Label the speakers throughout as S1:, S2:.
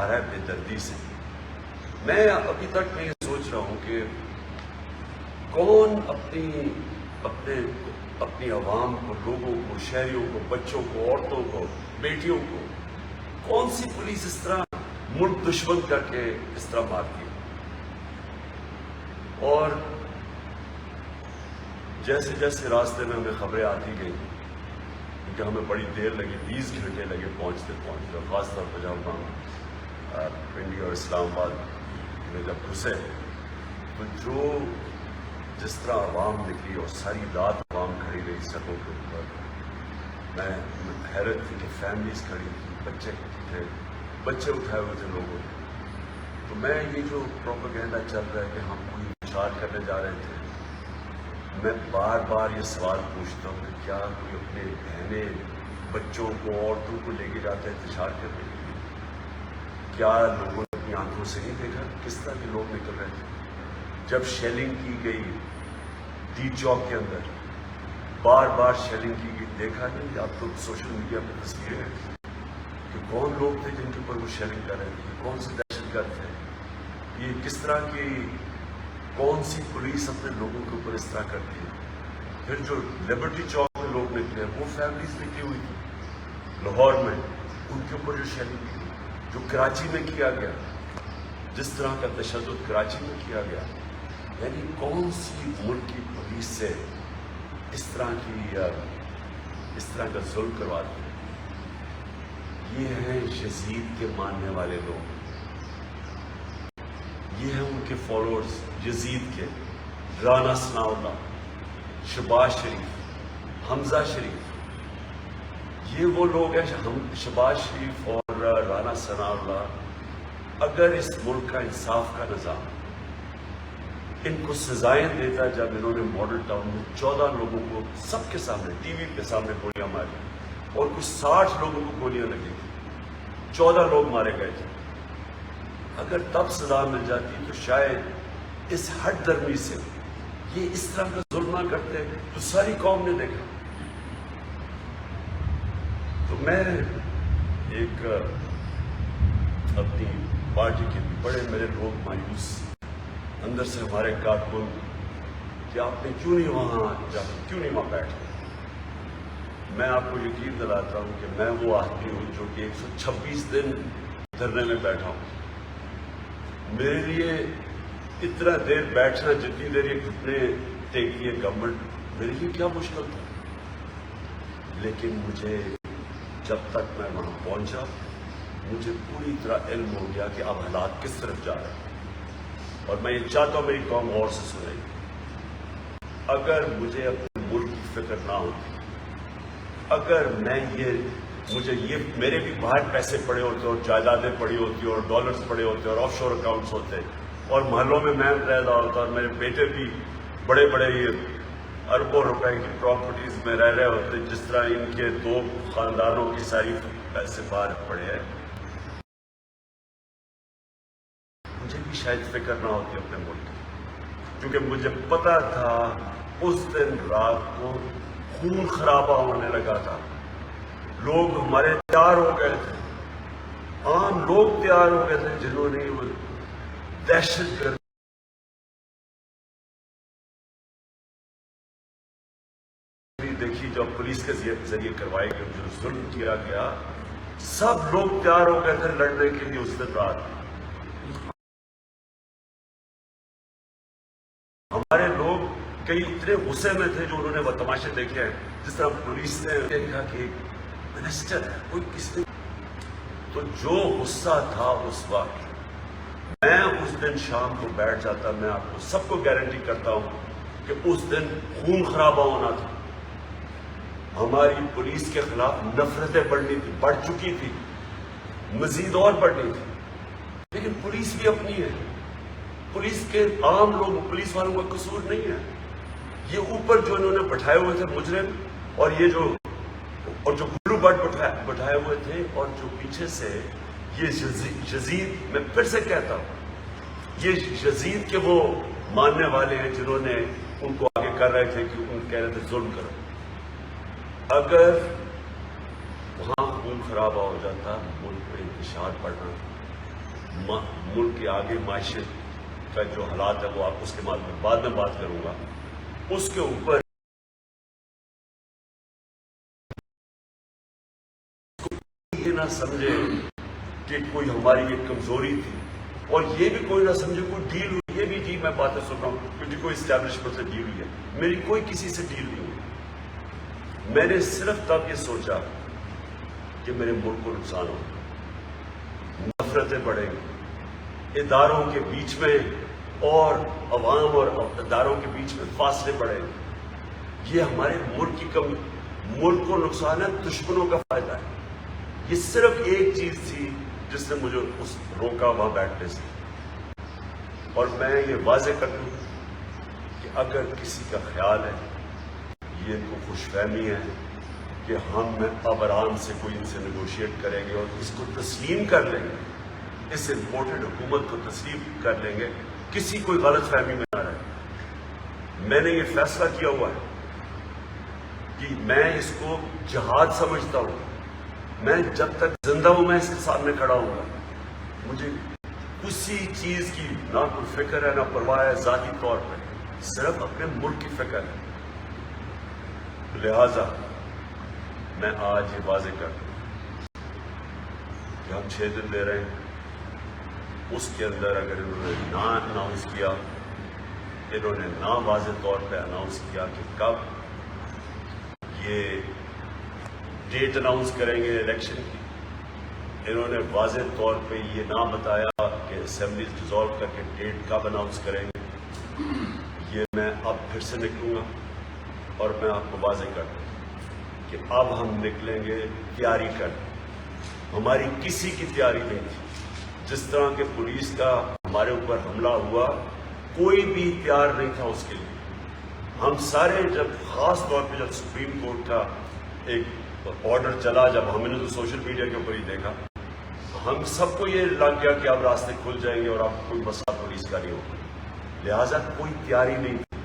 S1: آ رہا ہے بے دردی سے. میں ابھی تک میں یہ سوچ رہا ہوں کہ کون اپنی عوام کو، لوگوں کو، شہریوں کو، بچوں کو، عورتوں کو، بیٹیوں کو، کون سی پولیس اس طرح ملک دشمن کر کے اس طرح مارتی ہے. اور جیسے جیسے راستے میں ہمیں خبریں آتی گئیں، کیونکہ ہمیں بڑی دیر لگی، 20 گھنٹے لگے پہنچتے، خاص طور پر جب ہم پنڈی اور اسلام آباد میں جب گھسے تو جس طرح عوام نکلی اور ساری رات عوام کھڑی رہی سڑکوں کے اوپر، میں حیرت تھی کہ فیملیز کھڑی تھی، بچے تھے، بچے اٹھائے ہوئے تھے لوگوں نے. تو میں یہ جو پروپیگنڈا چل رہا ہے کہ ہم کوئی انتشار کرنے جا رہے تھے، میں بار بار یہ سوال پوچھتا ہوں کہ کیا کوئی اپنے بہنیں، بچوں کو، عورتوں کو لے کے جاتا ہے انتشار کرنے کے لیے؟ کیا لوگوں نے اپنی آنکھوں سے نہیں دیکھا کس طرح کے لوگ نکل رہے تھے؟ جب شیلنگ کی گئی ڈی چوک کے اندر، بار بار شیلنگ کی گئی، دیکھا نہیں؟ آپ تو سوشل میڈیا پہ تصویریں ہیں کہ کون لوگ تھے جن کے اوپر وہ شیلنگ کر رہے تھے، کون سے دہشت گرد تھے، یہ کس طرح کی، کون سی پولیس اپنے لوگوں کے اوپر اس طرح کرتی ہے. پھر جو لبرٹی چوک میں لوگ نکلے، وہ فیملیز نکلی ہوئی تھی لاہور میں، ان کے اوپر جو شیلنگ کی، جو کراچی میں کیا گیا، جس طرح کا تشدد کراچی میں کیا گیا، یعنی کون سی ملک کی پولیس سے اس طرح کا ظلم کرواتے ہیں. یہ ہیں یزید کے ماننے والے لوگ، یہ ہیں ان کے فالوورز یزید کے، رانا ثناء اللہ، شہباز شریف، حمزہ شریف. یہ وہ لوگ ہیں، شہباز شریف اور رانا ثناء اللہ. اگر اس ملک کا انصاف کا نظام ان کو سزائیں دیتا جب انہوں نے ماڈل ٹاؤن میں 14 لوگوں کو سب کے سامنے، ٹی وی کے سامنے گولیاں ماری اور کچھ 60 لوگوں کو گولیاں لگی تھی، 14 لوگ مارے گئے تھے، اگر تب سزا مل جاتی تو شاید اس ہٹ درمی سے یہ اس طرح کا ظلم نہ کرتے تو ساری قوم نے دیکھا. تو میں ایک اپنی پارٹی کے بڑے میرے لوگ مایوس اندر سے، ہمارے کارکن، کہ آپ نے کیوں نہیں وہاں بیٹھے. میں آپ کو یقین دلاتا ہوں کہ میں وہ آدمی ہوں جو کہ 126 دن دھرنے میں بیٹھا ہوں. میرے لیے اتنا دیر بیٹھنا، جتنی دیر یہ گھٹنے ٹیکتی ہے گورنمنٹ، میرے لیے کیا مشکل تھا. لیکن مجھے جب تک میں وہاں پہنچا، مجھے پوری طرح علم ہو گیا کہ اب حالات کس طرف جا رہے ہیں. اور میں یہ چاہتا ہوں میری قوم غور سے سنے. اگر مجھے اپنے ملک کی فکر نہ ہوتی، اگر میرے بھی باہر پیسے پڑے ہوتے اور جائیدادیں پڑی ہوتی اور ڈالرز پڑے ہوتے اور آف شور اکاؤنٹس ہوتے اور محلوں میں رہ رہا ہوتا اور میرے بیٹے بھی بڑے بڑے اربوں روپے کی پراپرٹیز میں رہ رہے ہوتے، جس طرح ان کے 2 خاندانوں کی ساری پیسے باہر پڑے ہیں، مجھے بھی شاید فکر نہ ہوتی اپنے ملک کی. کیونکہ مجھے پتا تھا اس دن رات کو خون خرابہ ہونے لگا تھا. لوگ ہمارے تیار ہو گئے تھے، عام لوگ تیار ہو گئے تھے، جنہوں نے وہ دہشت گرد دیکھی جو پولیس کے ذریعے کروائی گئی، جو ظلم کیا گیا، سب لوگ تیار ہو گئے تھے لڑنے کے لیے. اس دن رات ہمارے لوگ کئی اتنے غصے میں تھے جو انہوں نے وہ تماشے دیکھے ہیں، جس طرح پولیس نے کہا کہ منسٹر ہے کوئی، کس نے، تو جو غصہ تھا اس وقت، میں اس دن شام کو بیٹھ جاتا. میں آپ کو سب کو گارنٹی کرتا ہوں کہ اس دن خون خرابہ ہونا تھا. ہماری پولیس کے خلاف نفرتیں بڑھ چکی تھی، مزید اور بڑھنی تھی. لیکن پولیس بھی اپنی ہے، پولیس کے عام لوگ، پولیس والوں کا قصور نہیں ہے. یہ اوپر جو انہوں نے بٹھائے ہوئے تھے مجرم، اور یہ جو گلو بٹ بٹھائے ہوئے تھے، اور جو پیچھے سے یہ یزید، میں پھر سے کہتا ہوں، یہ یزید کے وہ ماننے والے ہیں جنہوں نے ان کو آگے کر رہے تھے کہ ان کہہ رہے تھے ظلم کرو. اگر وہاں خون خرابہ ہو جاتا، ملک میں انتشار پڑنا، ملک کے آگے معیشت کا جو حالات ہے وہ آپ اس کے بعد میں بات کروں گا، اس کے اوپر یہ نہ سمجھے کہ کوئی ہماری یہ کمزوری تھی، اور یہ بھی کوئی نہ سمجھے کوئی ڈیل ہوئی. یہ بھی جی میں باتیں سن رہا ہوں کیونکہ کوئی اسٹیبلشمنٹ سے ڈیل ہوئی ہے. میری کوئی کسی سے ڈیل نہیں ہوئی. میں نے صرف تب یہ سوچا کہ میرے ملک کو نقصان ہو، نفرتیں بڑھیں گی، اداروں کے بیچ میں اور عوام اور اداروں کے بیچ میں فاصلے بڑھیں گے. یہ ہمارے ملک کی کمی، ملک کو نقصان ہے، دشمنوں کا فائدہ ہے. یہ صرف ایک چیز تھی جس نے مجھے روکا وہاں بیٹھنے سے. اور میں یہ واضح کر دوں کہ اگر کسی کا خیال ہے، یہ ان کو خوش فہمی ہے کہ ہم اب آرام سے کوئی ان سے نیگوشیٹ کریں گے اور اس کو تسلیم کر لیں گے، اس امپورٹڈ حکومت کو تسلیم کر لیں گے، کسی کوئی غلط فہمی میں نہ رہے. میں نے یہ فیصلہ کیا ہوا ہے کہ میں اس کو جہاد سمجھتا ہوں. میں جب تک زندہ ہوں میں اس کے سامنے کھڑا ہوں گا. مجھے کسی چیز کی نہ کوئی فکر ہے نہ پرواہ ہے ذاتی طور پہ، صرف اپنے ملک کی فکر ہے. لہذا میں آج یہ واضح کر دوں کہ ہم 6 دن دے رہے ہیں. اس کے اندر اگر انہوں نے نہ اناؤنس کیا، انہوں نے نہ واضح طور پہ اناؤنس کیا کہ کب یہ ڈیٹ اناؤنس کریں گے الیکشن کی، انہوں نے واضح طور پہ یہ نہ بتایا کہ اسمبلی ڈیزالو کر کے ڈیٹ کب اناؤنس کریں گے، یہ میں اب پھر سے نکلوں گا. اور میں آپ کو واضح کر دوں کہ اب ہم نکلیں گے تیاری کر. ہماری کسی کی تیاری نہیں تھی. جس طرح کے پولیس کا ہمارے اوپر حملہ ہوا، کوئی بھی تیار نہیں تھا اس کے لیے. ہم سارے جب خاص طور پہ جب سپریم کورٹ کا ایک آرڈر چلا، جب ہم نے تو سوشل میڈیا کے اوپر ہی دیکھا، ہم سب کو یہ لگ گیا کہ اب راستے کھل جائیں گے اور اب کوئی مسئلہ پولیس کا نہیں ہوگا. لہٰذا کوئی تیاری نہیں تھی.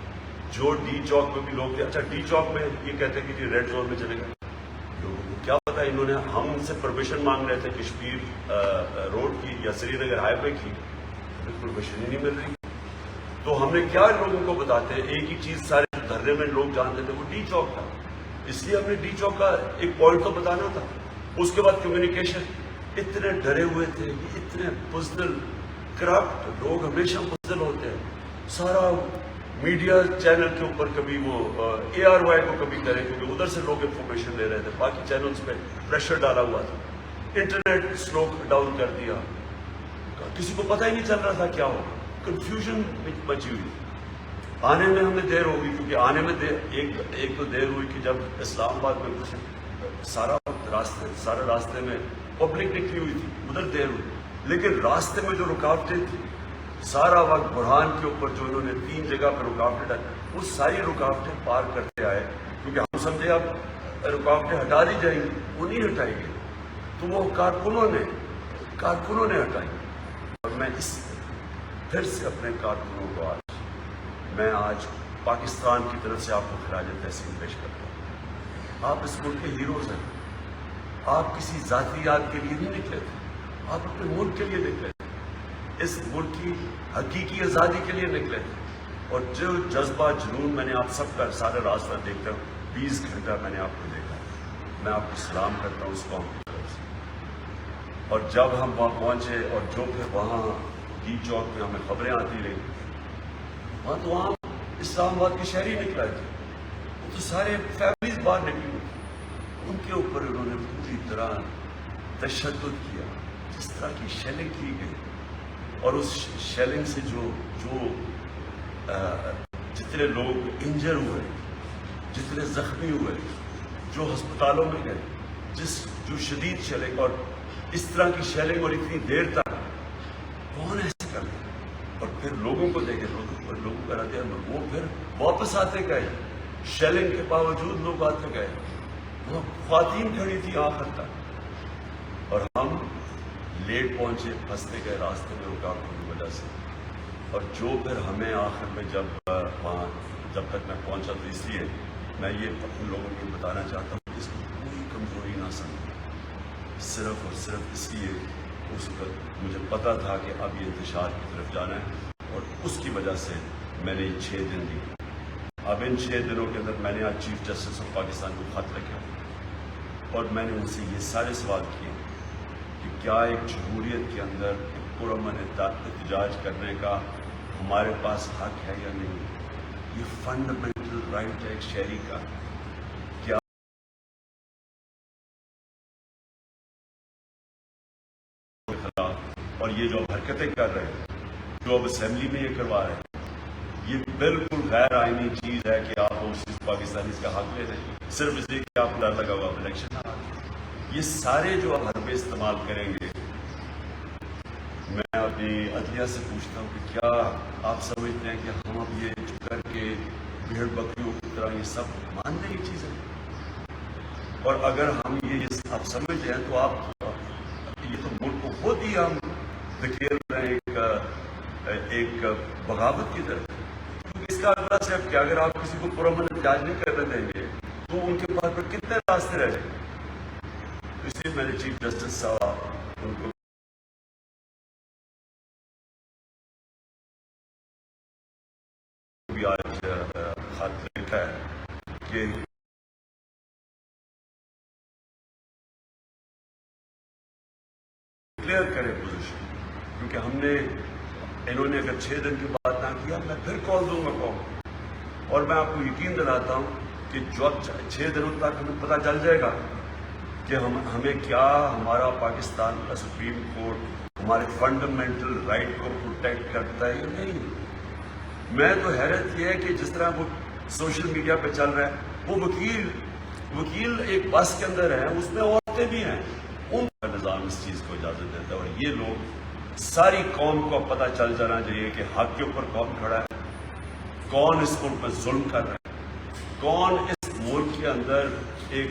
S1: جو ڈی چوک میں بھی لوگ تھے، اچھا ڈی چوک میں یہ کہتے کہ جی ریڈ زون میں چلے گئے، لوگوں کو کیا پتا. انہوں نے ہم سے پرمیشن مانگ رہے تھے کشمیر روڈ کی یا سری نگر ہائی وے کی، ہمیں پرمیشن ہی نہیں مل رہی. تو ہم نے کیا لوگوں کو بتاتے ہیں، ایک ہی چیز سارے دھرنے میں لوگ جانتے تھے، وہ ڈی چوک تھا. اس لیے ہم نے ڈی چوک کا ایک پوائنٹ تو بتانا تھا. اس کے بعد کمیونیکیشن، اتنے ڈرے ہوئے تھے، اتنے بزدل کرپٹ لوگ ہمیشہ بزدل ہوتے ہیں. سارا میڈیا چینل کے اوپر کبھی وہ ARY کو کبھی کرے کیونکہ ادھر سے لوگ انفارمیشن لے رہے تھے، باقی چینلز پہ پریشر ڈالا ہوا تھا. انٹرنیٹ سلو ڈاؤن کر دیا، کسی کو پتہ ہی نہیں چل رہا تھا کیا ہوگا. کنفیوژن مچی ہوئی. آنے میں ہمیں دیر ہوگی کیونکہ آنے میں ایک تو دیر ہوئی کہ جب اسلام آباد میں کچھ سارا راستے میں پبلک نکلی ہوئی تھی، ادھر دیر ہوئی. لیکن راستے میں جو رکاوٹیں تھیں سارا وقت برہان کے اوپر جو انہوں نے 3 جگہ پہ رکاوٹیں ڈالی، وہ ساری رکاوٹیں پار کرتے آئے کیونکہ ہم سمجھے اب رکاوٹیں ہٹا دی جائیں گی، وہ نہیں ہٹائی گئی. تو وہ کارکنوں نے ہٹائی. اور میں پھر سے اپنے کارکنوں کو آج پاکستان کی طرف سے آپ کو خراج تحسین پیش کرتا ہوں. آپ اس ملک کے ہیروز ہیں. آپ کسی ذاتی یاد کے لیے نہیں نکلے تھے، آپ اپنے ملک کے لیے نکلے تھے، اس ملک کی حقیقی آزادی کے لیے نکلے تھے. اور جو جذبہ جنون میں نے آپ سب کا سارے راستہ دیکھتا ہوں، 20 گھنٹہ میں نے آپ کو دیکھا. میں آپ کو سلام کرتا ہوں اس قوم کی طرف سے. اور جب ہم وہاں پہنچے اور جو پھر وہاں ڈی چوک میں ہمیں خبریں آتی رہی، وہاں تو وہاں اسلام آباد کے شہری نکلا تھے، وہ تو سارے فیملیز باہر نکلی ہوئی. ان کے اوپر انہوں نے پوری طرح تشدد کیا، جس طرح کی شیلنگ کی گئی. اور اس شیلنگ سے جتنے لوگ انجر ہوئے، جتنے زخمی ہوئے، جو ہسپتالوں میں گئے، جو شدید شیلنگ، اور اس طرح کی شیلنگ اور اتنی دیر تک کون ایسے کرتا. اور پھر لوگوں کو دیکھے، لوگوں کا رد عمل، وہ پھر واپس آتے گئے. شیلنگ کے باوجود لوگ آتے گئے. وہ خواتین کھڑی تھی آخر تک، اور ہم لیٹ پہنچے، پھنستے گئے راستے میں رکاوٹوں کی وجہ سے. اور جو پھر ہمیں آخر میں جب تک میں پہنچا، تو اس لیے میں یہ اپنے لوگوں کو بتانا چاہتا ہوں کہ اس کو کوئی کمزوری نہ سمجھیں، صرف اور صرف اس لیے اس وقت مجھے پتا تھا کہ اب یہ انتشار کی طرف جانا ہے، اور اس کی وجہ سے میں نے یہ 6 دن دی۔ اب ان 6 دنوں کے اندر میں نے آج چیف جسٹس آف پاکستان کو خط لکھا اور میں نے ان سے یہ سارے سوال کیے کہ کیا ایک جمہوریت کے اندر پرامن احتجاج کرنے کا ہمارے پاس حق ہے یا نہیں؟ یہ فنڈامنٹل رائٹ ہے ایک شہری کا۔ کیا خلاف اور یہ جو حرکتیں کر رہے ہیں، جو اب اسمبلی میں یہ کروا رہے ہیں، یہ بالکل غیر آئینی چیز ہے کہ آپ پاکستانی اس کا حق لے دیں صرف اس لیے کہ آپ ڈر لگا ہوا الیکشن۔ یہ سارے جو اب حربے استعمال کریں گے، میں اپنی عدلیہ سے پوچھتا ہوں کہ کیا آپ سمجھتے ہیں کہ ہم اب یہ کر کے بھیڑ بکریوں کی طرح یہ سب ماننے کی چیزیں؟ اور اگر ہم یہ آپ سمجھتے ہیں تو آپ یہ تو ملک کو خود ہی ہم دھکیل رہے ہیں ایک بغاوت کی طرف۔ کیونکہ اس کا اگلا اسٹیپ کیا؟ اگر آپ کسی کو پرامن احتجاج نہیں کرنے دیں گے تو ان کے پاس پھر کتنے راستے رہ جائیں گے؟ اس لیے میں نے چیف جسٹس صاحب ان کو بھی آج خط لکھا ہے کہ کلیئر کرے پوزیشن، کیونکہ ہم نے انہوں نے اگر 6 دن کی بات نہ کیا میں پھر کال دوں گا قوم، اور میں آپ کو یقین دلاتا ہوں کہ جو 6 دنوں تک ہمیں پتہ چل جائے گا کہ ہمیں کیا ہمارا پاکستان کا سپریم کورٹ ہمارے فنڈامنٹل رائٹ کو پروٹیکٹ کرتا ہے یا نہیں۔ میں تو حیرت یہ ہے کہ جس طرح وہ سوشل میڈیا پہ چل رہا ہے، وہ وکیل ایک بس کے اندر ہے، اس میں عورتیں بھی ہیں، ان کا نظام اس چیز کو اجازت دیتا ہے۔ اور یہ لوگ ساری قوم کو پتہ چل جانا چاہیے کہ حق کے اوپر کون کھڑا ہے، کون اس ملک پر ظلم کر رہا ہے، کون اس ملک کے اندر ایک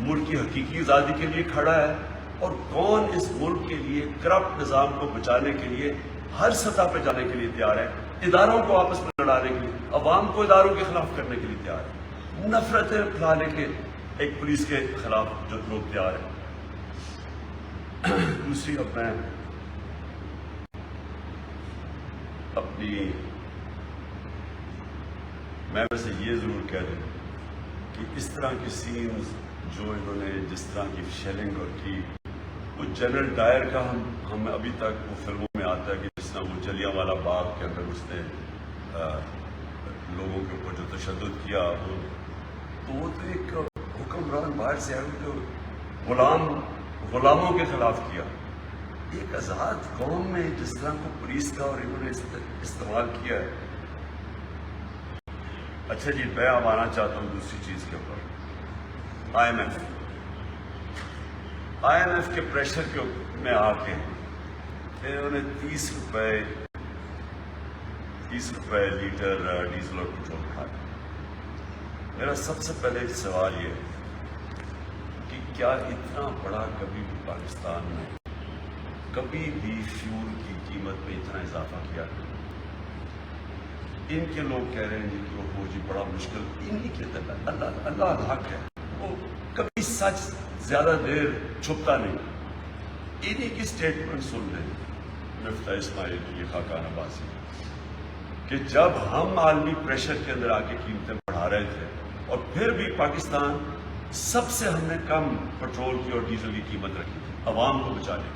S1: ملک کی حقیقی آزادی کے لیے کھڑا ہے، اور کون اس ملک کے لیے کرپٹ نظام کو بچانے کے لیے ہر سطح پہ جانے کے لیے تیار ہے، اداروں کو آپس میں لڑانے کے لیے، عوام کو اداروں کے خلاف کرنے کے لیے تیار ہے، نفرتیں پھیلانے کے ایک پولیس کے خلاف جو لوگ تیار ہیں۔ دوسری میں ویسے یہ ضرور کہہ دوں کہ اس طرح کی سینز جو انہوں نے جس طرح کی شیلنگ اور کی، وہ جنرل ڈائر کا ہم ابھی تک وہ فلموں میں آتا ہے کہ جس طرح وہ جلیانوالہ باغ کے اندر اس نے لوگوں کے اوپر جو تشدد کیا، تو وہ تو ایک حکمران باہر سے آئے جو غلاموں کے خلاف کیا۔ ایک آزاد قوم میں جس طرح کو پولیس کا اور انہوں نے استعمال کیا ہے۔ اچھا جی، میں اب آنا چاہتا ہوں دوسری چیز کے اوپر، آئی ایم ایف کے پریشر میں آ کے انہوں نے 30 روپے لیٹر ڈیزل اور پٹرول کھایا۔ میرا سب سے پہلے ایک سوال یہ ہے کہ کیا اتنا بڑا کبھی بھی پاکستان میں کبھی بھی فیول کی قیمت میں اتنا اضافہ کیا؟ ان کے لوگ کہہ رہے ہیں جی کہ وہ جی بڑا مشکل، انہی کے تک اللہ حق ہے، وہ کبھی سچ زیادہ دیر چھپتا نہیں۔ انہی کی سٹیٹمنٹ سن لیں مفتاح اسماعیل کی، خاقان عباسی، کہ جب ہم عالمی پریشر کے اندر آ کے قیمتیں بڑھا رہے تھے اور پھر بھی پاکستان سب سے ہم نے کم پٹرول کی اور ڈیزل کی قیمت رکھی تھی عوام کو بچانے کی،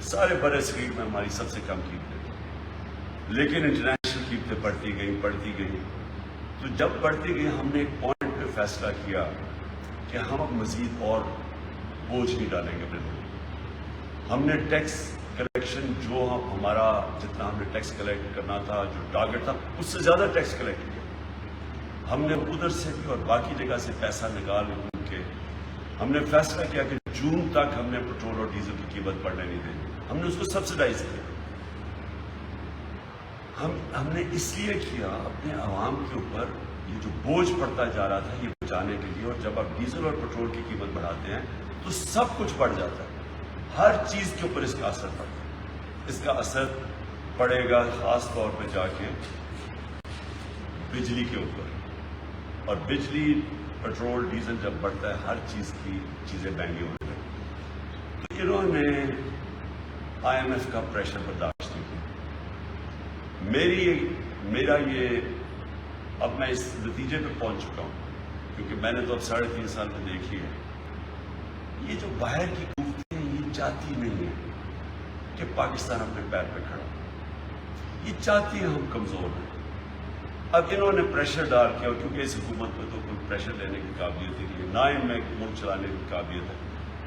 S1: سارے برے صغیر میں ہماری سب سے کم قیمتیں تھیں، لیکن انٹرنیشنل قیمتیں بڑھتی گئیں۔ تو جب بڑھتی گئی ہم نے ایک پوائنٹ پہ فیصلہ کیا کہ ہم اب مزید اور بوجھ نہیں ڈالیں گے اپنے لوگوں۔ ہم نے ٹیکس کلیکشن جو ہمارا جتنا ہم نے ٹیکس کلیکٹ کرنا تھا، جو ٹارگٹ تھا، اس سے زیادہ ٹیکس کلیکٹ کیا۔ ہم نے ادھر سے بھی اور باقی جگہ سے پیسہ نکال کے ہم نے فیصلہ کیا کہ جون تک ہم نے پٹرول اور ڈیزل کی قیمت بڑھنے نہیں دیں، ہم نے اس کو سبسڈائز کیا۔ ہم نے اس لیے کیا اپنے عوام کے اوپر یہ جو بوجھ پڑتا جا رہا تھا یہ بچانے کے لیے، اور جب آپ ڈیزل اور پٹرول کی قیمت بڑھاتے ہیں تو سب کچھ بڑھ جاتا ہے، ہر چیز کے اوپر اس کا اثر پڑتا ہے۔ اس کا اثر پڑے گا خاص طور پہ جا کے بجلی کے اوپر، اور بجلی پٹرول ڈیزل جب بڑھتا ہے ہر چیز کی چیزیں مہنگی ہونے لگتی ہیں۔ تو انہوں نے IMF کا پریشر برداشت نہیں کیا. میرا یہ اب میں اس نتیجے پہ پہنچ چکا ہوں کیونکہ میں نے تو اب 3.5 سال میں دیکھی ہے. یہ جو باہر کی قوتیں یہ چاہتی نہیں ہے کہ پاکستان اپنے پیر پہ کھڑا. یہ چاہتی ہے ہم کمزور ہیں. اب انہوں نے پریشر ڈال کیا کیونکہ اس حکومت میں تو کوئی پریشر لینے کی قابلیت ہی نہیں ہے، نہ ان میں ملک چلانے کی قابلیت ہے.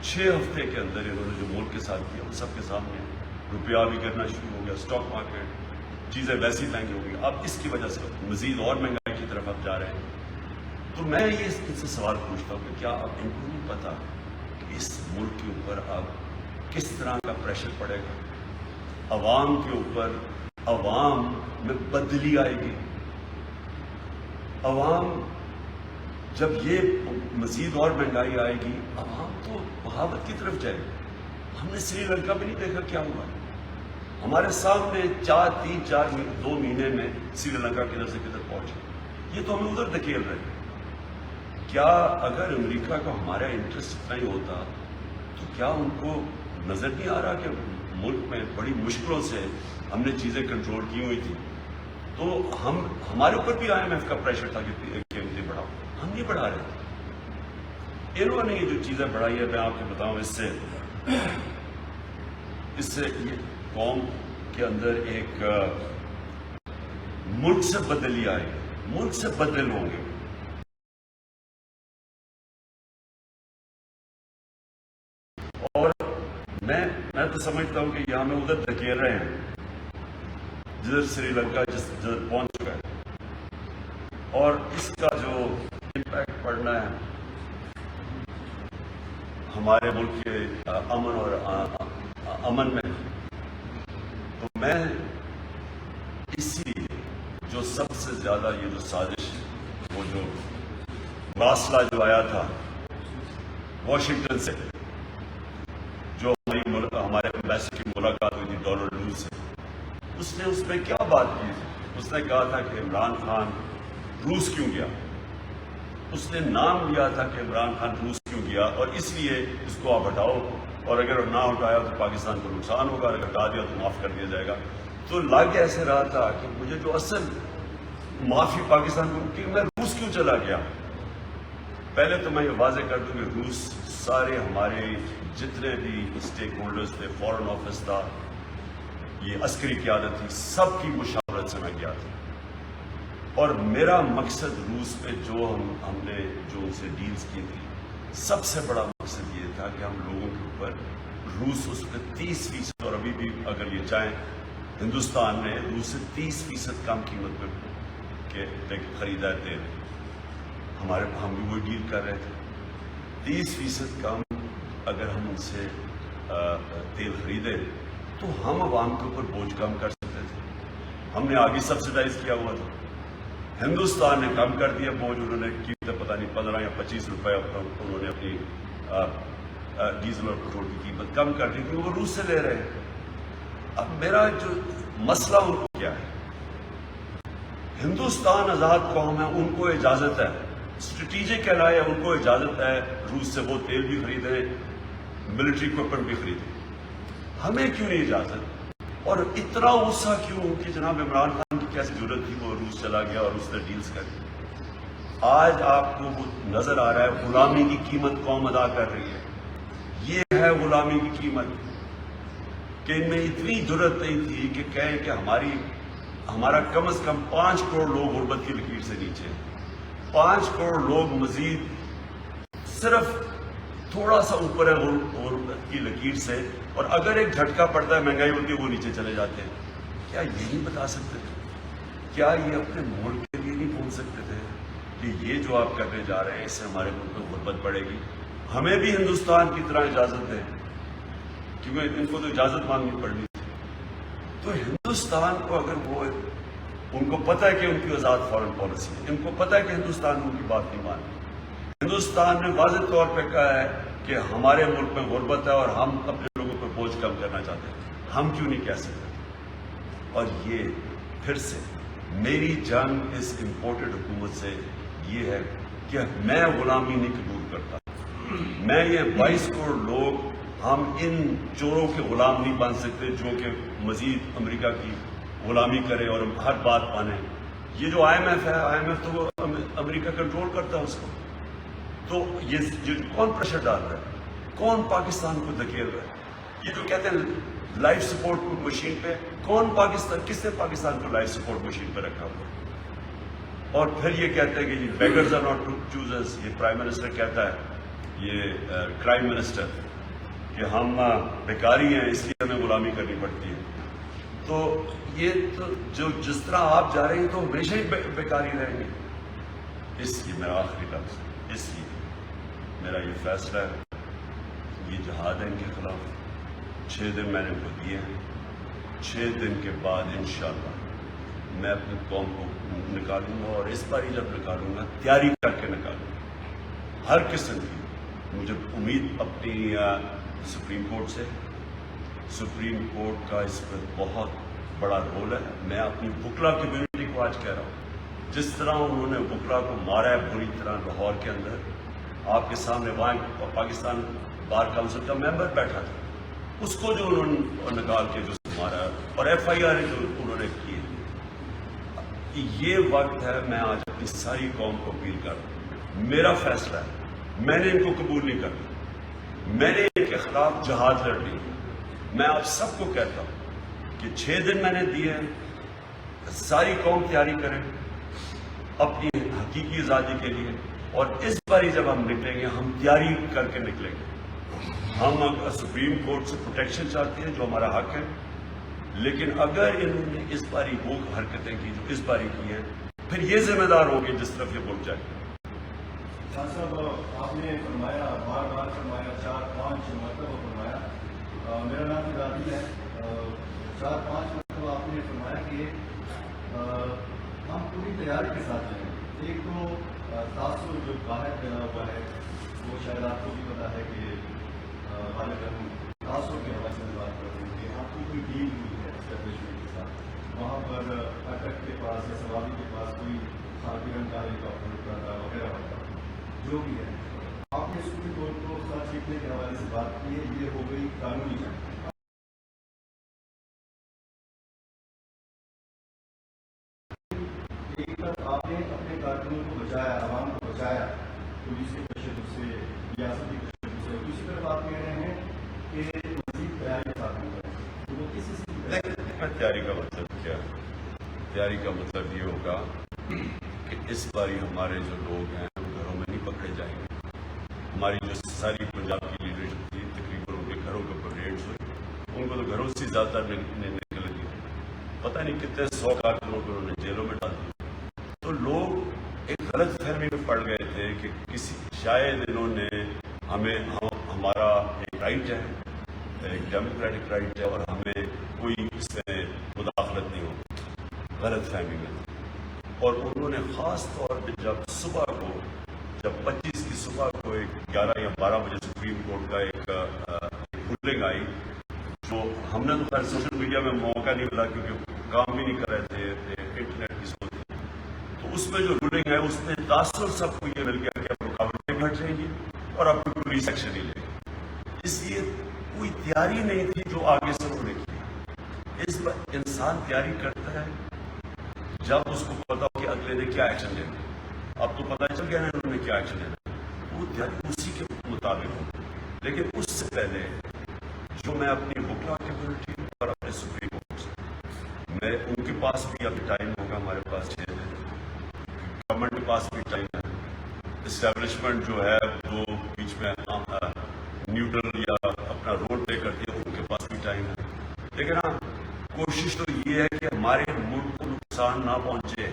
S1: 6 ہفتے کے اندر انہوں نے جو ملک کے ساتھ کیا وہ سب کے سامنے ہے. روپیہ بھی کرنا شروع ہو گیا، اسٹاک مارکیٹ، چیزیں ویسی مہنگی ہو گئی. اب اس کی وجہ سے مزید اور مہنگائی کی طرف اب جا رہے ہیں. تو میں یہ ان سے سوال پوچھتا ہوں کہ کیا اب ان کو نہیں پتا کہ اس ملک کے اوپر اب کس طرح کا پریشر پڑے گا؟ عوام کے اوپر، عوام میں بدلی آئے گی. عوام جب یہ مزید اور مہنگائی آئے گی عوام تو بغاوت کی طرف جائے گی. ہم نے سری لنکا میں نہیں دیکھا کیا ہوا. ہمارے سامنے 2 مہینے میں سری لنکا کدھر سے کدھر پہنچے. یہ تو ہمیں ادھر دھکیل رہے ہیں. کیا اگر امریکہ کا ہمارا انٹرسٹ اتنا ہی ہوتا تو کیا ان کو نظر نہیں آ رہا کہ ملک میں بڑی مشکلوں سے ہم نے چیزیں کنٹرول کی ہوئی تھی؟ تو ہمارے اوپر بھی IMF کا پریشر تھا کہ قیمتیں بڑھاؤ. ہم نہیں بڑھا رہے تھے. انہوں نے یہ جو چیزیں بڑھائی ہے میں آپ کو بتاؤں اس سے یہ قوم کے اندر ایک ملک سے بدلی آئے گی، ملک سے بدل ہوں گے. اور میں تو سمجھتا ہوں کہ یہاں میں ادھر دھکیل رہے ہیں جدھر سری لنکا جدھر پہنچ چکا ہے. اور اس کا جو امپیکٹ پڑنا ہے ہمارے ملک کے امن میں، تو میں اسی جو سب سے زیادہ یہ جو سازش، وہ جو مراسلہ جو آیا تھا واشنگٹن سے، جو ہمارے امبیسڈر کی ملاقات ہوئی تھی ڈونلڈ روز سے، اس میں کیا بات کی تھی؟ اس نے کہا تھا کہ عمران خان روس کیوں گیا. اس نے نام لیا تھا کہ عمران خان روس کیوں گیا اور اس لیے اس کو آپ ہٹاؤ، اور اگر نہ ہٹایا تو پاکستان کو نقصان ہوگا، اگر ہٹا دیا تو معاف کر دیا جائے گا. تو لگ ایسے رہا تھا کہ مجھے جو اصل معافی پاکستان کو کہ میں روس کیوں چلا گیا. پہلے تو میں یہ واضح کر دوں کہ روس سارے ہمارے جتنے بھی اسٹیک ہولڈرز تھے، فارن آفس تھا، یہ عسکری قیادت تھی، سب کی مشاورت سے میں گیا تھا. اور میرا مقصد روس پہ جو ہم نے جو ان سے ڈیلز کی تھی، سب سے بڑا مقصد یہ تھا کہ ہم لوگوں کے اوپر روس اس پہ 30%، اور ابھی بھی اگر یہ چاہیں ہندوستان نے روس سے 30% کم قیمت پہ خریدا ہے تیل. ہم بھی وہی ڈیل کر رہے تھے. 30% کم اگر ہم ان سے تیل خریدے تو ہم عوام کے اوپر بوجھ کم کر سکتے تھے. ہم نے آگے سبسڈائز کیا ہوا تھا. ہندوستان نے کم کر دیا بوجھ. انہوں نے قیمتیں پتہ نہیں 15 یا 25 روپے انہوں نے اپنی ڈیزل اور پیٹرول کی قیمت کم کر دی کیونکہ وہ روس سے لے رہے ہیں. اب میرا جو مسئلہ ان کو کیا ہے، ہندوستان آزاد قوم ہے، ان کو اجازت ہے، اسٹریٹجک کہلائے ان کو اجازت ہے روس سے وہ تیل بھی خریدیں، ملٹری اکوپمنٹ بھی خریدیں. ہمیں کیوں نہیں اجازت؟ اور اتنا غصہ کیوں کہ جناب عمران خان کی کیسی ضرورت تھی وہ روس چلا گیا اور اس نے ڈیلز کر دی. آج آپ کو وہ نظر آ رہا ہے غلامی کی قیمت قوم ادا کر رہی ہے. یہ ہے غلامی کی قیمت کہ ان میں اتنی ضرورت نہیں تھی کہ کہیں کہ ہمارا کم از کم 5 کروڑ لوگ غربت کی لکیر سے نیچے، 5 کروڑ لوگ مزید صرف تھوڑا سا اوپر ہے غربت کی لکیر سے، اور اگر ایک جھٹکا پڑتا ہے مہنگائی ہوتی ہے وہ نیچے چلے جاتے ہیں. کیا یہ نہیں بتا سکتے تھے؟ کیا یہ اپنے ملک کے لیے نہیں بول سکتے تھے کہ یہ جو آپ کرنے جا رہے ہیں اس سے ہمارے ملک میں غربت بڑھے گی؟ ہمیں بھی ہندوستان کی طرح اجازت دیں، کیونکہ ان کو تو اجازت مانگنی پڑنی تھی. تو ہندوستان کو اگر وہ ان کو پتہ ہے کہ ان کی آزاد فارن پالیسی ہے، ان کو پتہ ہے کہ ہندوستان ان کی بات نہیں مانتی. ہندوستان نے واضح طور پہ کہا ہے کہ ہمارے ملک میں غربت ہے اور ہم اپنے لوگوں پہ بوجھ کم کرنا چاہتے ہیں. ہم کیوں نہیں کہہ سکتے؟ اور یہ پھر سے میری جنگ اس امپورٹڈ حکومت سے یہ ہے کہ میں غلامی نہیں قبول کرتا. میں یہ 22 کروڑ لوگ ہم ان چوروں کے غلام نہیں بن سکتے جو کہ مزید امریکہ کی غلامی کرے اور ہر بات مانے. یہ جو آئی ایم ایف ہے، آئی ایم ایف تو وہ امریکہ کنٹرول کرتا ہے اس کو. تو یہ کون پریشر ڈال رہا ہے؟ کون پاکستان کو دھکیل رہا ہے؟ یہ جو کہتے ہیں لائف سپورٹ مشین پہ، کون پاکستان، کس نے پاکستان کو لائف سپورٹ مشین پہ رکھا ہوا؟ اور پھر یہ کہتے ہیں کہ یہ بیگرز آر ناٹ چوزرز. یہ پرائم منسٹر کہتا ہے، یہ کرائم منسٹر، کہ ہم بیکاری ہیں اس لیے ہمیں غلامی کرنی پڑتی ہے. تو یہ تو جس طرح آپ جا رہے ہیں تو ہمیشہ ہی بیکاری رہیں گے. اس لیے میرا آخری لفظ، اس لیے میرا یہ فیصلہ ہے، یہ جہاد ہے ان کے خلاف. 6 دن میں نے ان کو دیے ہیں. 6 دن کے بعد انشاءاللہ میں اپنی قوم کو نکالوں گا، اور اس بار ہی جب نکالوں گا تیاری کر کے نکالوں گا ہر قسم کی. مجھے امید اپنی سپریم کورٹ سے، سپریم کورٹ کا اس پر بہت بڑا رول ہے. میں اپنی وکلا کمیونٹی کو آج کہہ رہا ہوں، جس طرح انہوں نے وکلا کو مارا ہے بری طرح لاہور کے اندر، آپ کے سامنے وہاں پاکستان بار کونسل کا ممبر بیٹھا تھا، اس کو جو انہوں نے نکال کے جو مارا ہے، اور ایف آئی آر جو انہوں نے کی ہے. یہ وقت ہے، میں آج اپنی ساری قوم کو اپیل کر رہا ہوں. میرا فیصلہ ہے، میں نے ان کو قبول نہیں کرنا. میں نے ان کے خلاف جہاد لڑ لی. میں آپ سب کو کہتا ہوں کہ 6 دن میں نے دیے ہیں، ساری قوم تیاری کریں اپنی حقیقی آزادی کے لیے. اور اس باری جب ہم نکلیں گے، ہم تیاری کر کے نکلیں گے. ہم سپریم کورٹ سے پروٹیکشن چاہتے ہیں جو ہمارا حق ہے، لیکن اگر انہوں نے اس باری وہ حرکتیں کی جو اس باری کی ہیں، پھر یہ ذمہ دار ہوں گے جس طرف یہ ملک جائے.
S2: شاہ صاحب، آپ نے فرمایا، بار بار فرمایا، 4-5 مرتبہ فرمایا، میرا نام فدادی ہے، 4-5 مرتبہ آپ نے فرمایا کہ ہم پوری تیاری کے ساتھ جائیں. ایک تو تاثر جو باہر پھیلا ہوا ہے، وہ شاید آپ کو بھی پتا ہے کہ غالباً تاثر کے حوالے سے بات کر رہے ہیں کہ آپ کی کوئی ڈیل ہوئی ہے اسٹیبلشمنٹ کے ساتھ. وہاں پر اٹک کے پاس یا سوابی کے پاس کوئی خاکی رنگ کا ہیلیکاپٹر رکا تھا وغیرہ وغیرہ، جو بھی ہے. آپ نے سپریم کورٹ کو سچ لکھنے کے حوالے سے بات کی ہے، یہ ہو گئی قانونی جنگ. ایک طرف آپ نے اپنے کارکنوں کو بچایا، عوام کو بچایا پولیس کے تشدد سے، ریاستی تشدد سے، دوسری طرف آپ کہہ رہے ہیں کہ مزید تیاری کا ساتھ ہوتا ہے. تو وہ کس
S1: تیاری کا مطلب کیا ہے؟ تیاری کا مطلب یہ ہوگا کہ اس باری ہمارے جو لوگ ہیں وہ گھروں میں نہیں پکڑے جائیں گے. ہماری جو ساری پنجاب کی لیڈرشپ تھی، تقریباً ان کے گھروں کے اوپر ریڈز ہوئی، ان کو تو گھروں سے زیادہ نکل دی. پتہ نہیں کتنے 100 کارکنوں کو انہوں نے جیلوں میں ڈال دیا. تو لوگ ایک غلط فہمی میں پڑ گئے تھے کہ کسی شاید انہوں نے ہمارا ایک رائٹ ہے، ایک ڈیموکریٹک رائٹ ہے، اور ہمیں کوئی اس میں مداخلت نہیں ہوگی. غلط فہمی میں. اور انہوں نے خاص طور پہ جب صبح کو، جب 25 کی صبح کو ایک 11 یا 12 بجے سپریم کورٹ کا ایک رولنگ آئی، جو ہم نے تو خیر سوشل میڈیا میں موقع نہیں ملا کیونکہ کام بھی نہیں کر رہے تھے، انٹرنیٹ کی سہولت. تو اس میں جو رولنگ ہے اس میں تاثر سب کو یہ مل گیا کہ اب رکاوٹیں گھٹ جائیں گی اور اب کوئی پولیس ایکشن نہیں لے گی. اس لیے کوئی تیاری نہیں تھی جو آگے سے انہوں نے کی. اس پر انسان تیاری کرتا ہے جب اس کو پتا ہو کہ اگلے نے کیا ایکشن لینا. اب تو پتہ چل گیا نا انہوں نے کیا ایکشن لینا، وہ تیاری اسی کے مطابق ہو. لیکن اس سے پہلے جو میں اپنی وکلا کمیونٹی اور اپنے سپریم کورٹ سے، میں ان کے پاس بھی ابھی ٹائم ہوگا، ہمارے پاس 6 دن، گورنمنٹ کے پاس بھی ٹائم ہے، اسٹیبلشمنٹ جو ہے جو بیچ میں نیوٹرل یا اپنا رول پلے کرتی ہے ان کے پاس بھی ٹائم ہے. لیکن ہاں کوشش تو یہ ہے کہ ہمارے ملک کو نقصان نہ پہنچے،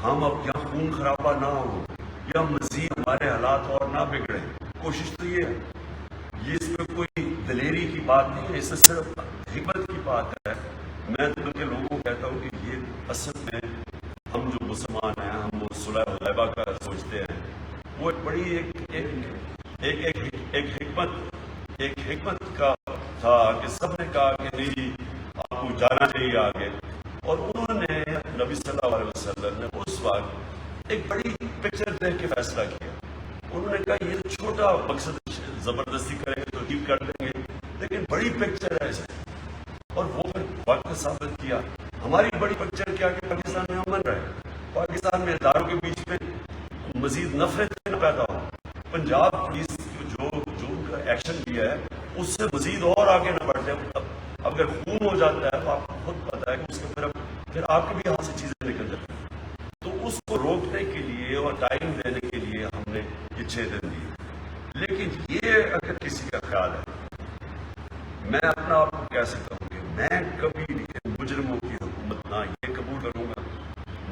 S1: ہم اب یہاں خون خرابہ نہ ہو یا مزید ہمارے حالات اور نہ بگڑے. کوشش تو یہ ہے. یہ اس میں کوئی دلیری کی بات نہیں ہے، اس سے صرف حکمت کی بات ہے. میں دل کے لوگوں کو کہتا ہوں کہ یہ اصل میں ہم جو مسلمان ہیں، ہم وہ صلح حدیبیہ کا سوچتے ہیں، وہ ایک بڑی ایک حکمت کا تھا کہ سب نے کہا کہ نہیں آپ کو جانا چاہیے آگے. اور انہوں نے نبی صلی اللہ علیہ وسلم نے اس وقت ایک بڑی پکچر دیکھ کے فیصلہ کیا. انہوں نے کہا یہ چھوٹا مقصد زبردستی کریں گے تو ٹھیک کر دیں گے، لیکن بڑی پکچر ہے اس میں، اور وہ پھر وقت نے ثابت کیا ہماری بڑی پکچر کیا کہ پاکستان میں امن رہے، پاکستان میں اداروں کے بیچ میں مزید نفرت نہ پیدا ہو، پنجاب پولیس جو ایکشن لیا ہے اس سے مزید اور آگے نہ بڑھ جائے. اب اگر خون ہو جاتا ہے تو آپ کو خود پتا ہے کہ اس کے پھر آپ کے بھی ہاتھ سے چیزیں نکل جاتی ہیں. تو اس کو روکنے کے لیے اور ٹائم دینے کے لیے ہم نے یہ 6 دن دیے. لیکن یہ اگر کسی کا خیال ہے، میں اپنا آپ کو کیسے کہوں کہ میں کبھی بھی مجرموں کی حکومت نہ یہ قبول کروں گا،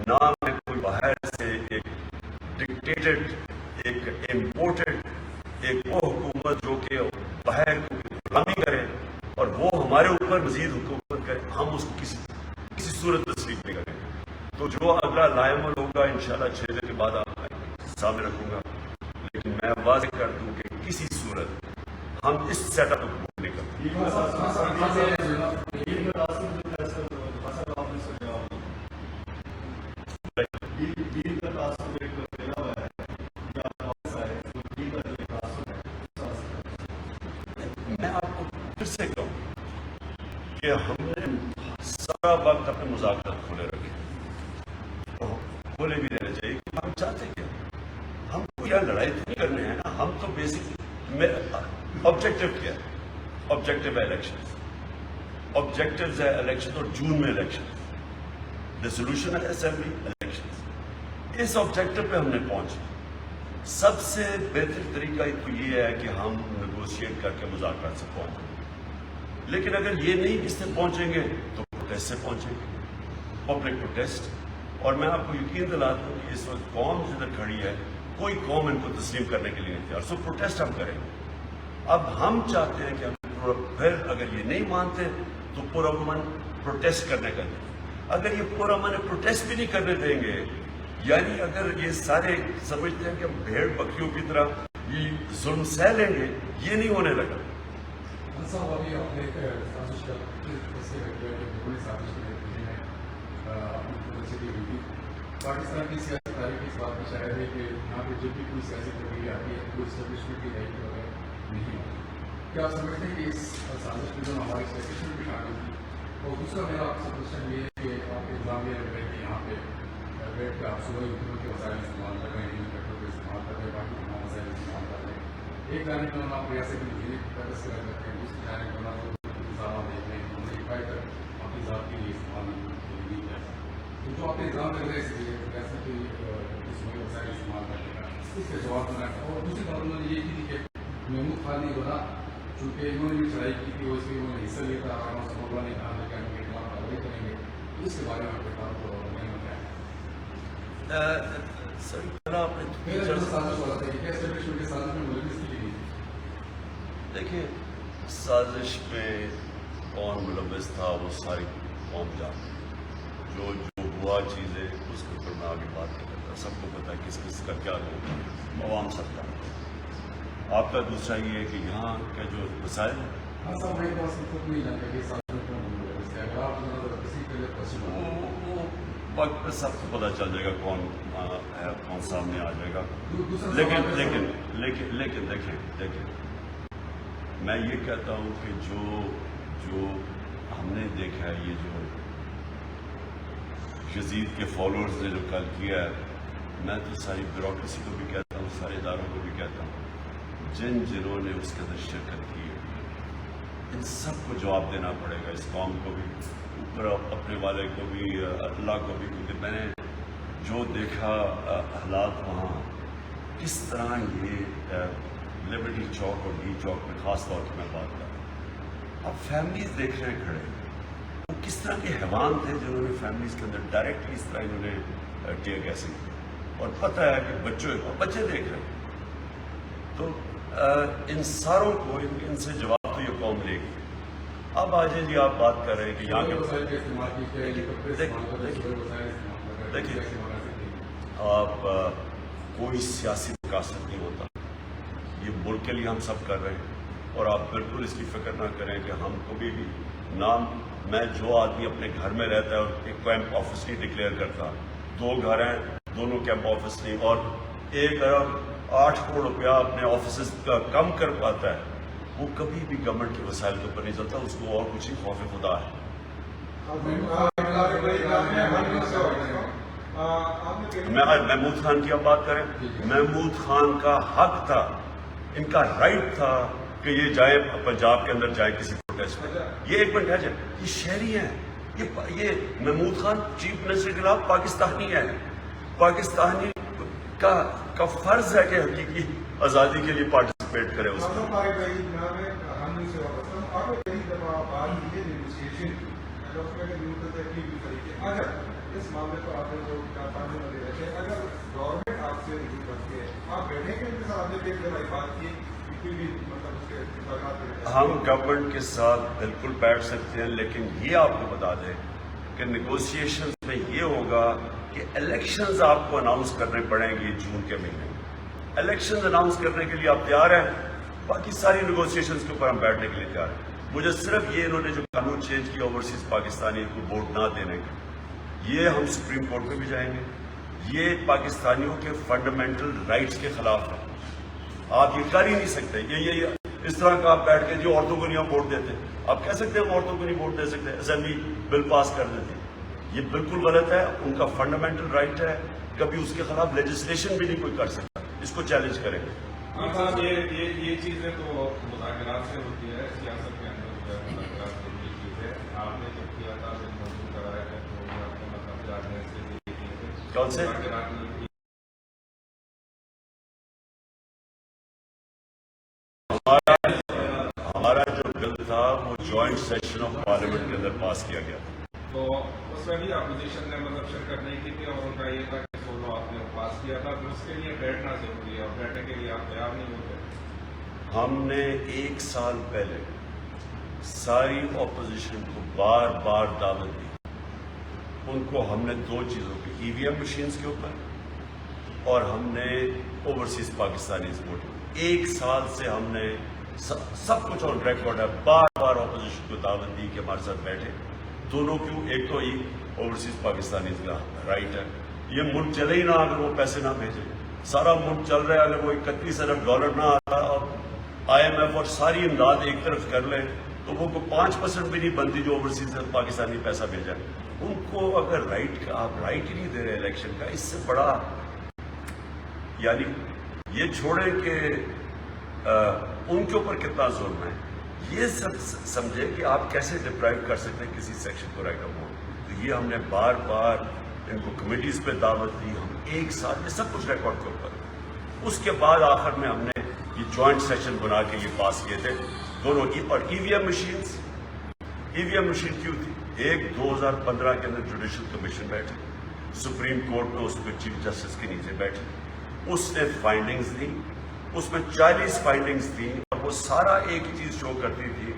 S1: نہ میں کوئی باہر سے ایک ڈکٹیٹڈ، ایک امپورٹڈ، ایک وہ حکومت جو کہ باہر غلامی کرے اور وہ ہمارے اوپر مزید حکومت کرے، ہم اس کو کسی صورت تسلیم نہیں کریں. تو جو اگلا لائمل ہوگا انشاءاللہ 6 دن کے بعد آپ سامنے رکھوں گا. لیکن میں واضح کر دوں کہ کسی صورت ہم اس سیٹ اپ کو قبول نہیں کرتے. میں آپ کو پھر سے کہوں کہ ہم نے سارا وقت اپنے مذاکرات کھلے رکھے، کھلے بھی رہنے چاہیے. ہم چاہتے کیا، ہم کو یہاں لڑائی تو نہیں کرنے ہیں نا. ہم تو بیسک آبجیکٹو کیا ہے، آبجیکٹو ہے الیکشن، آبجیکٹو ہے الیکشن اور جون میں الیکشن، ریزولوشن ہے اسمبلی الیکشن. اس آبجیکٹو پہ ہم نے پہنچا. سب سے بہتر طریقہ تو یہ ہے کہ ہم نیگوشیٹ کر کے مذاکرات سے پہنچیں. لیکن اگر یہ نہیں اس سے پہنچیں گے تو پروٹیسٹ سے پہنچیں گے، پبلک پروٹیسٹ. اور میں آپ کو یقین دلاتا ہوں کہ اس وقت قوم جدھر کھڑی ہے کوئی قوم ان کو تسلیم کرنے کے لیے نہیں تیار. سو پروٹیسٹ ہم کریں گے. اب ہم چاہتے ہیں کہ ہم پھر اگر یہ نہیں مانتے تو پرامن پروٹیسٹ کرنے کا دیں. اگر یہ پرامن پروٹیسٹ بھی نہیں کرنے دیں گے، یعنی اگر یہ سارے سمجھتے ہیں کہ ہم بھیڑ بکریوں کی طرح یہ ظلم سہ لیں گے، یہ نہیں ہونے لگا.
S3: پاکستان کی سیاسی تاریخ اس بات میں شاید ہے کہ یہاں پہ جب بھی کوئی سیاسی تبدیلی آتی ہے کوئی اسٹیبلشمنٹ کی رہی کے بغیر نہیں ہوتی. کیا آپ سمجھتے ہیں کہ اس سازش میں جو ہماری اسٹیبلشمنٹ بھی شامل تھی؟ اور دوسرا میرا آپ سے کوشچن یہ ہے کہ آپ کے الزام یہ لگ رہے ہیں کہ یہاں پہ بیٹھ کے آپ صبح حکومت کے وسائل استعمال کر رہے ہیں، پیٹرول کا استعمال کر رہے ہیں، باقی تمام وسائل استعمال کر رہے ہیں. ایک جانب میں آپ ریاست کی مزید پیدس کر رہے ہیں، دوسری جانب میں الزامات دیکھ رہے ہیں کہ انہوں نے کہا کر اپنی ذات کے لیے استعمال نہیں کیا. تو جو آپ نے الزام لگ رہے ہیں ریاست کی وسائل استعمال کرنے کا، اس کے جواب دینا ہے. اور دوسری بات انہوں نے یہ کی تھی کہ محمود خان نے بولا چونکہ انہوں نے بھی چڑھائی کی تھی، اس میں انہوں نے حصہ لیا تھا، اور صبح نے کہا کہ ہم ان کے خلاف کارروائی کریں گے. اس کے بارے میں آپ کے پاس تو
S1: سر آپ نے دیکھیے سازش میں کون ملوث تھا وہ ساری قوم جانتی. جو ہوا چیزیں اس کے اوپر میں آگے بات نہیں کرتا. سب کو پتا ہے کس کس کا کیا رول، عوام سب کا. آپ کا دوسرا یہ ہے کہ یہاں کا جو مسائل وہ وقت پہ سب کو پتہ چل جائے گا کون ہے، کون سامنے آ جائے گا. لیکن دیکھیں میں یہ کہتا ہوں کہ جو ہم نے دیکھا ہے، یہ جو یزید کے فالوورز نے جو کل کیا ہے، میں تو ساری بیوروکریسی کو بھی کہتا ہوں، سارے اداروں کو بھی کہتا ہوں، جنہوں نے اس کے اندر شرکت کی ہے ان سب کو جواب دینا پڑے گا. اس قوم کو بھی، اوپر اپنے والے کو بھی، اللہ کو بھی. کیونکہ میں نے جو دیکھا حالات وہاں، کس طرح یہ لبرٹی چوک اور ڈی چوک میں خاص طور پہ میں بات کر رہا ہوں. اب فیملیز دیکھ رہے ہیں کھڑے، وہ کس طرح کے حیوان تھے جنہوں نے فیملیز کے اندر ڈائریکٹلی اس طرح انہوں نے ٹیئر گیسنگ کی. اور پتہ ہے کہ بچے دیکھ رہے ہیں. تو ان ساروں کو ان سے جواب تو یہ قوم لے گی. اب آ جائیں جی، آپ بات کر رہے ہیں کہ یہاں دیکھیے آپ کوئی سیاسی مقاصد نہیں ہوتا، یہ ملک کے لیے ہم سب کر رہے ہیں. اور آپ بالکل اس کی فکر نہ کریں کہ ہم کبھی بھی نام، میں جو آدمی اپنے گھر میں رہتا ہے اور ایک کیمپ آفس نہیں ڈکلیئر کرتا، 2 گھر ہیں، دونوں کیمپ آفس نہیں، اور 1 ارب 8 کروڑ روپیہ اپنے آفیسز کا کم کر پاتا ہے، وہ کبھی بھی گورنمنٹ کے وسائل کے اوپر نہیں چلتا، اس کو اور کچھ ہی خوف خدا ہے. میں آج محمود خان کی اب بات کریں، محمود خان کا حق تھا، ان کا رائٹ تھا کہ یہ جائے پنجاب کے اندر جائے کسی پروٹیسٹ میں. یہ ایک منٹ ہے جائے، یہ شہری ہیں، یہ محمود خان چیف منسٹر کے خلاف پاکستانی ہے. پاکستانی کا فرض ہے کہ حقیقی آزادی کے لیے پارٹیسپیٹ کرے اس میں.
S3: اس معاملے پر آپ نے جو اگر گورنمنٹ آپ سے نہیں کرتی ہے، آپ بیٹھیں گے ان کے ساتھ بات کی
S1: ہم گورنمنٹ کے ساتھ بالکل بیٹھ سکتے ہیں، لیکن یہ آپ کو بتا دیں کہ نیگوسیشنز میں یہ ہوگا کہ الیکشنز آپ کو اناؤنس کرنے پڑیں گے جون کے مہینے میں. الیکشنز اناؤنس کرنے کے لیے آپ تیار ہیں؟ باقی ساری نیگوسیشنز کے اوپر ہم بیٹھنے کے لیے تیار ہیں. مجھے صرف یہ انہوں نے جو قانون چینج کیا اوورسیز پاکستانی کو ووٹ نہ دینے کا، یہ ہم سپریم کورٹ میں بھی جائیں گے. یہ پاکستانیوں کے فنڈامنٹل رائٹس کے خلاف ہے. آپ یہ کر ہی نہیں سکتے. یہ اس طرح کا آپ بیٹھ کے جو عورتوں کو نہیں ہم ووٹ دیتے، آپ کہہ سکتے ہیں ہم عورتوں کو نہیں ووٹ دے سکتے، اسمبلی بل پاس کر دیتے. یہ بالکل غلط ہے، ان کا فنڈامنٹل رائٹ ہے. کبھی اس کے خلاف لیجسلیشن بھی نہیں کوئی کر سکتا. اس کو چیلنج کریں گے.
S4: یہ چیزیں تو مذاکرات سے ہوتی ہے، سیاست کے اندر مذاکرات کی چیز ہے. آپ نے جو کیا تھا موجود کرایا ہے تو آپ کے مطلب جانے سے
S1: کون سے ہمارا جو بل تھا وہ جوائنٹ سیشن آف پارلیمنٹ کے اندر پاس کیا گیا تھا.
S4: تو اس میں بھی اپوزیشن نے مطلب شرکت نہیں کی تھی اور ان کا یہ تھا کہ سولو آپ نے پاس کیا تھا، تو اس کے لیے بیٹھنا ضروری ہے اور بیٹھنے کے لیے آپ تیار نہیں ہوتے.
S1: ہم نے 1 سال پہلے ساری اپوزیشن کو بار بار دعوت دی. ان کو ہم نے 2 چیزوں کی، ای وی ایم مشینز کے اوپر اور ہم نے اوورسیز پاکستانی ووٹنگ. 1 سال سے ہم نے سب کچھ آن ریکارڈ ہے، بار بار اپوزیشن کو دعوت دی کہ ہمارے ساتھ بیٹھے. دونوں کیوں؟ ایک تو اوورسیز پاکستانی کا رائٹ ہے. یہ ملک چلے ہی نہ اگر وہ پیسے نہ بھیجے. سارا ملک چل رہا ہے، اگر وہ 31 ارب ڈالر نہ آتا اور آئی ایم ایف اور ساری امداد ایک طرف کر لیں تو وہ 5% بھی نہیں بنتی جو اوورسیز پاکستانی پیسہ بھیجا. ان کو اگر آپ رائٹ ہی نہیں دے رہے الیکشن کا، اس سے بڑا یعنی یہ چھوڑیں کہ ان کے اوپر کتنا ظلم ہے. یہ سب سمجھے کہ آپ کیسے ڈپرائیو کر سکتے ہیں کسی سیکشن کو رائٹ آف ووٹ. تو یہ ہم نے بار بار ان کو کمیٹیز پہ دعوت دی. ہم 1 سال میں سب کچھ ریکارڈ کے اوپر. اس کے بعد آخر میں ہم نے یہ جوائنٹ سیشن بنا کے یہ پاس کیے تھے دونوں کی. اور ای وی ایم مشین کیوں تھی؟ 2015 کے اندر جوڈیشل کمیشن بیٹھے، سپریم کورٹ میں اس میں چیف جسٹس کے نیچے بیٹھے. اس نے فائنڈنگز دی، اس میں 40 فائنڈنگز تھیں اور وہ سارا ایک ہی چیز شو کرتی تھی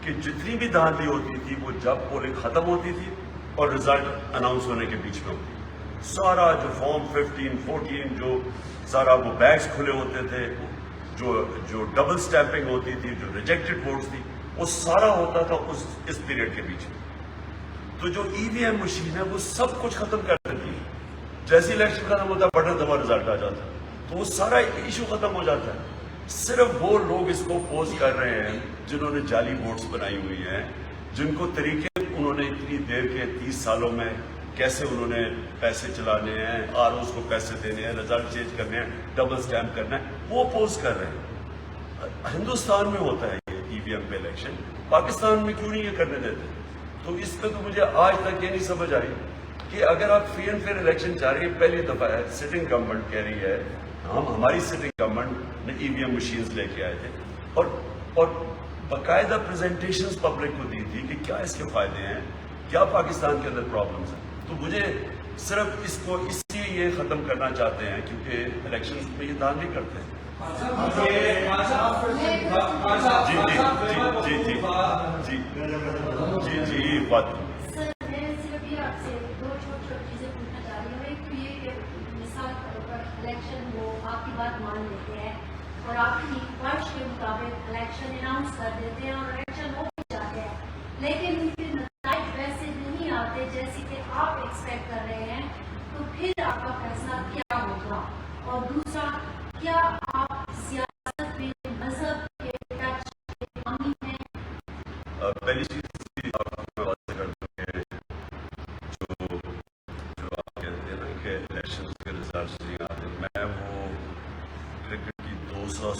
S1: کہ جتنی بھی دھاندلی ہوتی تھی وہ جب پولنگ ختم ہوتی تھی اور رزلٹ اناؤنس ہونے کے بیچ میں ہوتی. سارا جو فارم 15 14 جو سارا وہ بیگز کھلے ہوتے تھے، جو ڈبل سٹیمپنگ ہوتی تھی، جو ریجیکٹڈ ووٹس تھی، وہ سارا ہوتا تھا اس پیریڈ کے بیچ میں. تو جو ای وی ایم مشین ہے وہ سب کچھ ختم کر دیتی ہے. جیسے الیکشن ختم ہوتا ہے بٹن دبا رزلٹ آ جاتا ہے، تو وہ سارا ایشو ختم ہو جاتا ہے. صرف وہ لوگ اس کو اپوز کر رہے ہیں جنہوں نے جعلی ووٹس بنائی ہوئی ہیں، جن کو طریقے انہوں نے اتنی دیر کے 30 سالوں میں کیسے انہوں نے پیسے چلانے ہیں، آر اوز کو پیسے دینے ہیں، رزلٹ چینج کرنے ہیں، ڈبل سٹیمپ کرنا ہے، وہ اپوز کر رہے ہیں. ہندوستان میں ہوتا ہے یہ ای وی ایم پہ الیکشن، پاکستان میں کیوں نہیں یہ کرنے دیتے؟ تو اس پہ تو مجھے آج تک یہ نہیں سمجھ آئی کہ اگر آپ فری اینڈ فیئر الیکشن چاہ رہی ہیں، پہلی دفعہ ہے سٹنگ گورنمنٹ کہہ رہی ہے، ہماری سٹنگ گورنمنٹ نے ای وی ایم مشینز لے کے آئے تھے اور باقاعدہ پریزنٹیشنز پبلک کو دی تھی کہ کیا اس کے فائدے ہیں، کیا پاکستان کے اندر پرابلمز ہیں. تو مجھے صرف اس کو اس لیے یہ ختم کرنا چاہتے ہیں کیونکہ الیکشنز میں یہ دھاندلی کرتے ہیں. جی بات
S5: سر میں صرف یہ آپ سے 2 چھوٹی چیزیں پوچھنا چاہ رہی ہوں. ایک تو یہ کہ مثال کے طور پر الیکشن وہ آپ کی بات مان لیتے ہیں اور آپ کی خواہش کے مطابق الیکشن اناؤنس کر دیتے ہیں اور الیکشن ہو بھی جاتے ہیں، لیکن ان کے نتائج ویسے نہیں آتے جیسے کہ آپ ایکسپیکٹ کر رہے ہیں، تو پھر آپ کا فیصلہ کیا ہوگا؟ اور دوسرا، کیا آپ سیاست میں مذہب کے ٹچ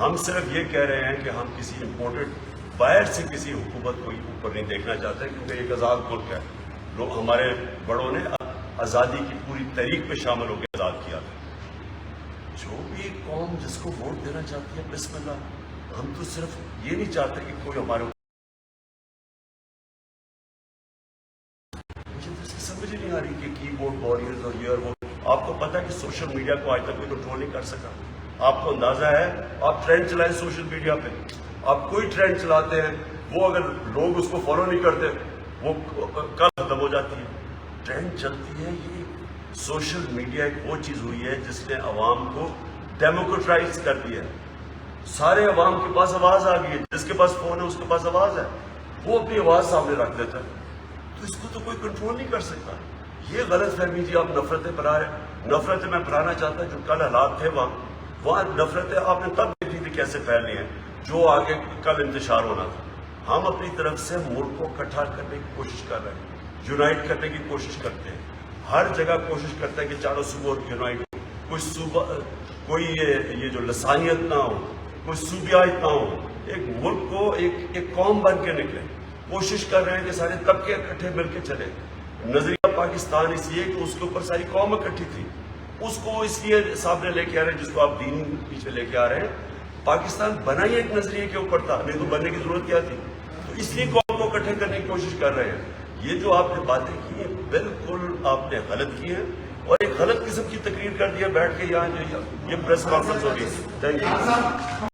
S1: ہم صرف یہ کہہ رہے ہیں کہ ہم کسی امپورٹڈ باہر سے کسی حکومت کو اوپر نہیں دیکھنا چاہتے، کیونکہ ایک آزاد ملک ہے. لوگ ہمارے بڑوں نے آزادی کی پوری تحریک میں شامل ہو کے آزاد کیا تھا. جو بھی قوم جس کو ووٹ دینا چاہتی ہے بسم اللہ. ہم تو صرف یہ نہیں چاہتے کہ کوئی ہمارے سمجھ نہیں آ رہی کہ کی بورڈ وارئرز اور یہ اور وہ. آپ کو پتا ہے کہ سوشل میڈیا کو آج تک کوئی کنٹرول نہیں کر سکا. آپ کو اندازہ ہے، آپ ٹرینڈ چلائیں سوشل میڈیا پہ، آپ کوئی ٹرینڈ چلاتے ہیں، وہ اگر لوگ اس کو فالو نہیں کرتے وہ کل ختم ہو جاتی ہے. ٹرینڈ چلتی ہے. یہ سوشل میڈیا ایک وہ چیز ہوئی ہے جس نے عوام کو ڈیموکریٹائز کر دیا ہے. سارے عوام کے پاس آواز آ گئی ہے. جس کے پاس فون ہے اس کے پاس آواز ہے، وہ اپنی آواز سامنے رکھ دیتا ہے. تو اس کو تو کوئی کنٹرول نہیں کر سکتا. یہ غلط فہمی جی آپ نفرتیں پھیلا رہے ہیں. نفرتیں میں پھیلانا چاہتا جو کل حالات تھے وہاں نفرتیں آپ نے تب دیکھی تھی کیسے پھیلنی ہیں جو آگے کل انتشار ہونا تھا. ہم اپنی طرف سے ملک کو اکٹھا کرنے کی کوشش کر رہے ہیں، یونائٹ کرنے کی کوشش کرتے ہیں. ہر جگہ کوشش کرتے ہیں کہ چاروں صوبوں یونائٹ ہو. کوئی صوبہ کوئی یہ جو لسانیت نہ ہو، کوئی صوبیات نہ ہو. ایک ملک کو ایک قوم بن کے نکلے. کوشش کر رہے ہیں کہ سارے طبقے اکٹھے مل کے چلے. نظریہ پاکستان اس لیے کہ اس کے اوپر ساری قوم اکٹھی تھی. اس کو اس لیے سامنے لے کے آ رہے ہیں، جس کو آپ دین پیچھے لے کے آ رہے ہیں. پاکستان بنا ہی ایک نظریے کے اوپر تھا، نہیں تو بننے کی ضرورت کیا تھی. تو اس لیے قوم کو اکٹھے کرنے کی کوشش کر رہے ہیں. یہ جو آپ نے باتیں کی ہیں بالکل آپ نے غلط کی ہیں، اور ایک غلط قسم کی تقریر کر دی ہے بیٹھ کے یہاں. یہ پریس کانفرنس ہو رہی ہے. Thank you.